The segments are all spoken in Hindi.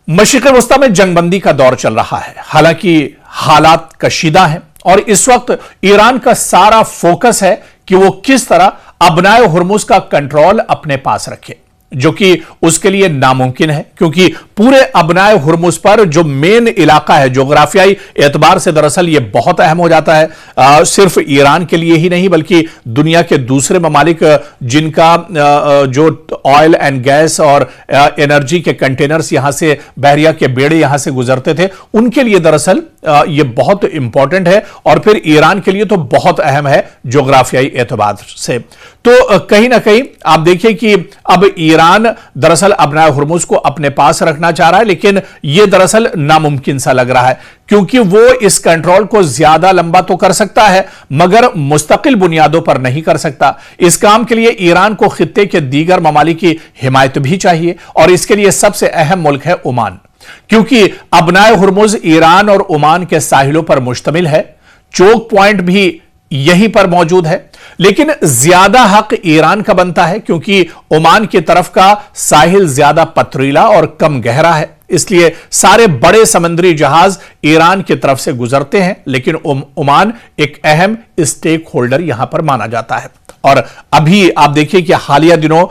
मशरिक़ वस्ता में जंगबंदी का दौर चल रहा है। हालांकि हालात कशीदा हैं और इस वक्त ईरान का सारा फोकस है कि वो किस तरह अबनाए हुर्मुज़ का कंट्रोल अपने पास रखे, जो कि उसके लिए नामुमकिन है, क्योंकि पूरे अबनाए हुर्मुज़ पर जो मेन इलाका है जोग्राफियाई एतबार से दरअसल ये बहुत अहम हो जाता है। सिर्फ ईरान के लिए ही नहीं बल्कि दुनिया के दूसरे ममालिक जिनका जो ऑयल एंड गैस और एनर्जी के कंटेनर्स यहां से, बहरिया के बेड़े यहां से गुजरते थे, उनके लिए दरअसल ये बहुत इंपॉर्टेंट है और फिर ईरान के लिए तो बहुत अहम है जोग्राफियाई एतबार से। तो कहीं ना कहीं आप देखिए कि अब ईरान दरअसल अबनाए हुर्मुज़ को अपने पास रखना चाह रहा है, लेकिन यह दरअसल नामुमकिन सा लग रहा है, क्योंकि वो इस कंट्रोल को ज्यादा लंबा तो कर सकता है मगर मुस्तकिल बुनियादों पर नहीं कर सकता। इस काम के लिए ईरान को खित्ते के दीगर ममालिक की हिमायत भी चाहिए और इसके लिए सबसे अहम मुल्क है ओमान, क्योंकि अबनाए हुर्मुज़ ईरान और ओमान के साहिलों पर मुश्तमिल है। चोक पॉइंट भी यहीं पर मौजूद है, लेकिन ज्यादा हक ईरान का बनता है क्योंकि ओमान की तरफ का साहिल ज्यादा पथरीला और कम गहरा है, इसलिए सारे बड़े समुद्री जहाज ईरान की तरफ से गुजरते हैं। लेकिन ओमान एक अहम स्टेक होल्डर यहां पर माना जाता है। और अभी आप देखिए कि हालिया दिनों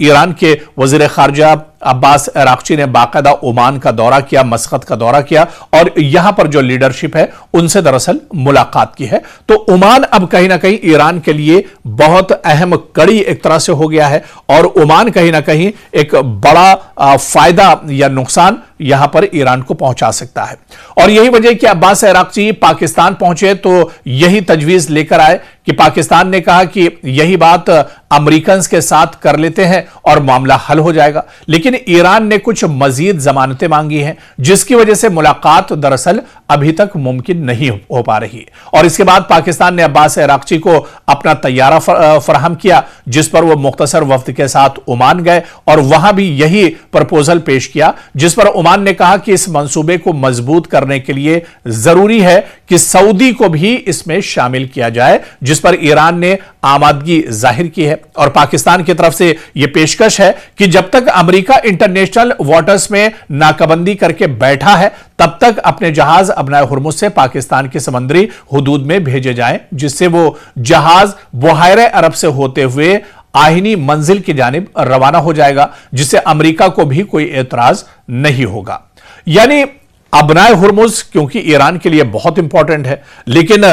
ईरान के वजीर खारजा अब्बास अराक्ची ने बाकायदा ओमान का दौरा किया, मस्कत का दौरा किया और यहां पर जो लीडरशिप है उनसे दरअसल मुलाकात की है। तो ओमान अब कहीं ना कहीं ईरान के लिए बहुत अहम कड़ी एक तरह से हो गया है और ओमान कहीं ना कहीं एक बड़ा फायदा या नुकसान यहां पर ईरान को पहुंचा सकता है। और यही वजह कि अब्बास अराक्ची पाकिस्तान पहुंचे तो यही तजवीज लेकर आए कि पाकिस्तान ने कहा कि यही बात अमेरिकन के साथ कर लेते हैं और मामला हल हो जाएगा, लेकिन ईरान ने कुछ मजीद जमानतें मांगी हैं जिसकी वजह से मुलाकात दरअसल अभी तक मुमकिन नहीं हो पा रही। और इसके बाद पाकिस्तान ने अब्बास अराक्ची को अपना तैयारा फराहम किया जिस पर वो मुख्तसर वफ्द के साथ ओमान गए और वहां भी यही प्रपोजल पेश किया जिस पर ओमान ने कहा कि इस मंसूबे को मजबूत करने के लिए जरूरी है कि सऊदी को भी इसमें शामिल किया जाए, जिस पर ईरान ने आमादगी जाहिर की है। और पाकिस्तान की तरफ से यह पेशकश है कि जब तक अमेरिका इंटरनेशनल वाटर्स में नाकाबंदी करके बैठा है तब तक अपने जहाज अबनाए हुर्मुज़ से पाकिस्तान की समुद्री हुदूद में भेजे जाएं, जिससे वो जहाज बुहायरे अरब से होते हुए आहिनी मंजिल की जानिब रवाना हो जाएगा, जिससे अमेरिका को भी कोई एतराज नहीं होगा। यानी अबनाए हुर्मुज़ क्योंकि ईरान के लिए बहुत इंपॉर्टेंट है, लेकिन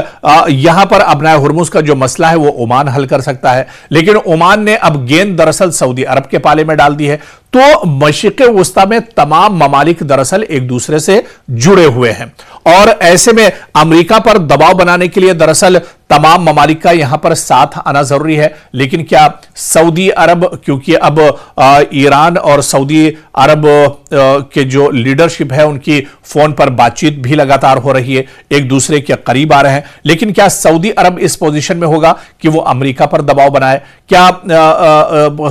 यहां पर अबनाए हुर्मुज़ का जो मसला है वो ओमान हल कर सकता है, लेकिन ओमान ने अब गेंद दरअसल सऊदी अरब के पाले में डाल दी है। तो मशरिक़ वस्ता में तमाम ममालिक दरअसल एक दूसरे से जुड़े हुए हैं और ऐसे में अमेरिका पर दबाव बनाने के लिए दरअसल तमाम ममालिक का यहां पर साथ आना जरूरी है। लेकिन क्या सऊदी अरब, क्योंकि अब ईरान और सऊदी अरब के जो लीडरशिप है उनकी फोन पर बातचीत भी लगातार हो रही है, एक दूसरे के करीब आ रहे हैं, लेकिन क्या सऊदी अरब इस पोजीशन में होगा कि वो अमेरिका पर दबाव बनाए? क्या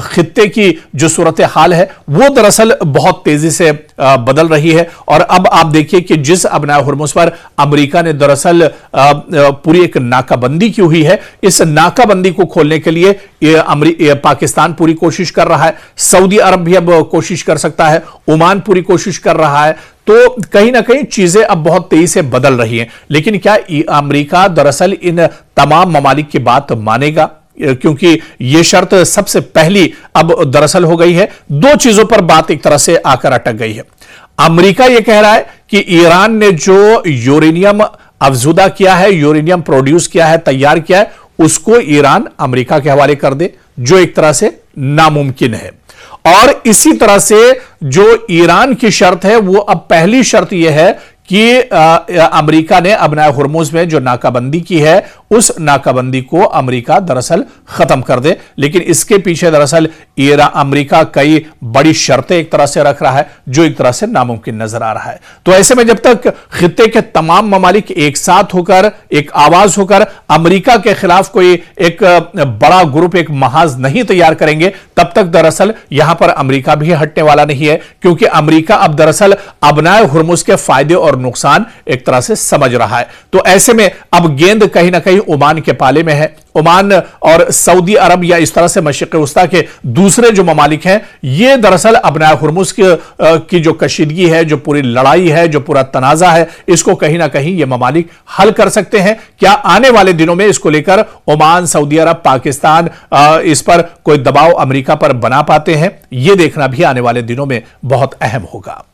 खित्ते की जो सूरत हाल है वो दरअसल बहुत तेजी से बदल रही है और अब आप देखिए कि जिस अबनाए हुर्मुज़ पर अमेरिका ने दरअसल पूरी एक नाकाबंदी की हुई है, इस नाकाबंदी को खोलने के लिए पाकिस्तान पूरी कोशिश कर रहा है, सऊदी अरब भी अब कोशिश कर सकता है, ओमान पूरी कोशिश कर रहा है। तो कहीं ना कहीं चीजें अब बहुत तेजी से बदल रही हैं, लेकिन क्या अमेरिका दरअसल इन तमाम ममालिक की बात मानेगा? क्योंकि यह शर्त सबसे पहली अब दरअसल हो गई है। दो चीजों पर बात एक तरह से आकर अटक गई है। अमेरिका यह कह रहा है कि ईरान ने जो यूरेनियम अफजुदा किया है, यूरेनियम प्रोड्यूस किया है, तैयार किया है, उसको ईरान अमेरिका के हवाले कर दे, जो एक तरह से नामुमकिन है। और इसी तरह से जो ईरान की शर्त है वो अब पहली शर्त यह है कि अमेरिका ने अबनाए हुर्मुज़ में जो नाकाबंदी की है उस नाकाबंदी को अमेरिका दरअसल खत्म कर दे। लेकिन इसके पीछे दरअसल अमेरिका कई बड़ी शर्तें एक तरह से रख रहा है जो एक तरह से नामुमकिन नजर आ रहा है। तो ऐसे में जब तक खित्ते के तमाम ममालिक एक साथ होकर एक आवाज होकर अमेरिका के खिलाफ कोई एक बड़ा ग्रुप, एक महाज नहीं तैयार करेंगे, तब तक दरअसल यहां पर अमेरिका भी हटने वाला नहीं है, क्योंकि अमेरिका अब दरअसल अबनाए हुर्मुज़ के फायदे और नुकसान एक तरह से समझ रहा है। तो ऐसे में अब गेंद कहीं ना कहीं ओमान के पाले में है। ओमान और सऊदी अरब या इस तरह से मशरिक़ वस्ता के दूसरे जो ममालिक हैं, ये दरअसल अपनाए हुर्मुज़ की जो कशीदगी है, जो पूरी लड़ाई है, जो पूरा तनाज़ा है, इसको कहीं ना कहीं ये ममालिक हल कर सकते हैं। क्या आने वाले दिनों में इसको लेकर ओमान, सऊदी अरब, पाकिस्तान इस पर कोई दबाव अमेरिका पर बना पाते हैं? यह देखना भी आने वाले दिनों में बहुत अहम होगा।